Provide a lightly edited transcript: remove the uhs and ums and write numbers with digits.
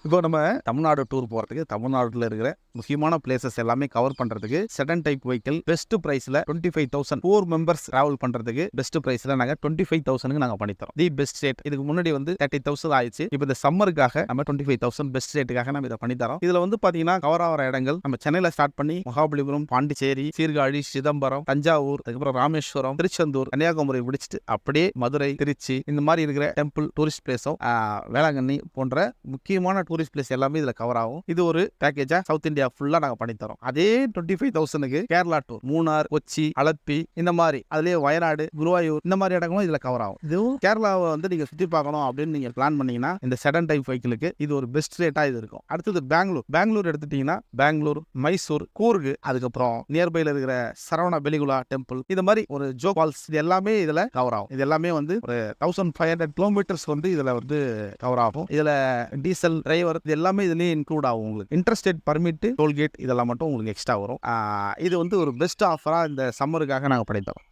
இப்போ நம்ம தமிழ்நாடு டூர் போறதுக்கு தமிழ்நாடுல இருக்கிற முக்கியமான பிளேசஸ் எல்லாமே கவர் பண்றதுக்கு செடன் டைப் வெஹிக்கிள் பெஸ்ட் பிரைஸ்ல 25,000 4 மெம்பர்ஸ் டிராவல் பண்றதுக்கு பெஸ்ட் பிரைஸ்ல நாங்க 25,000 நாங்க பண்ணித்தரோம். The best rate. இதுக்கு முன்னாடி வந்து 30,000 ஆயிடுச்சு. இப்போ இந்த சம்மருக்காக நம்ம 25,000 பெஸ்ட் ரேட்டுக்காக நம்ம இதை பண்ணித்தரோம். இதுல வந்து பாத்தீங்கன்னா கவர் ஆகிற இடங்கள் நம்ம சென்னையில ஸ்டார்ட் பண்ணி மகாபலிபுரம், பாண்டிச்சேரி, சீர்காழி, சிதம்பரம், தஞ்சாவூர், அதுக்கப்புறம் ராமேஸ்வரம், திருச்செந்தூர், கன்னியாகுமரி முடிச்சுட்டு அப்படியே மதுரை, திருச்சி இந்த மாதிரி இருக்கிற டெம்பிள் டூரிஸ்ட் பிளேஸும் வேளாங்கண்ணி போன்ற முக்கியமான டூரிஸ்ட் பிளேஸ் எல்லாமே இதுல கவர் ஆகும். இது ஒரு பேக்கேஜா சவுத் இந்தியா ஃபுல்லா நாங்க பண்ணி தரோம். அதே 25,000க்கு கேரளா டூர், மூணார், கொச்சி, அலப்பி இந்த மாதிரி, அதுலயே வயநாடு, குருவாயூர் இந்த மாதிரி இடங்களும் இதுல கவர் ஆகும். இதுவும் கேரளாவை வந்து நீங்க சுத்தி பார்க்கணும் அப்படின்னு நீங்க பிளான் பண்ணீங்கன்னா இந்த செடன் டைப் வெஹிக்கிளுக்கு இது ஒரு பெஸ்ட் ரேட்டா இது இருக்கும். அடுத்தது பெங்களூர் எடுத்துட்டீங்கன்னா பெங்களூர், மைசூர், கூர்க், அதுக்கப்புறம் நியர்பைல இருக்கிற சரவண பெலிகுலா டெம்பிள், இது மாதிரி ஒரு ஜோக் ஃபால்ஸ், இது எல்லாமே இதுல கவர் ஆகும். இது எல்லாமே வந்து ஒரு 1500 கிலோமீட்டர்ஸ் வந்து இதுல வந்து கவர் ஆகும். இதுல டீசல், டிரைவர் இது எல்லாமே இதுலயே இன்க்ளூட் ஆகும். உங்களுக்கு இன்டர்ஸ்டேட் பர்மிட், டோல்கேட் இதெல்லாம் மட்டும் உங்களுக்கு எக்ஸ்ட்ரா வரும். இது வந்து ஒரு பெஸ்ட் ஆஃபரா இந்த சம்மருக்காக நாங்க பண்ணித்தரோம்.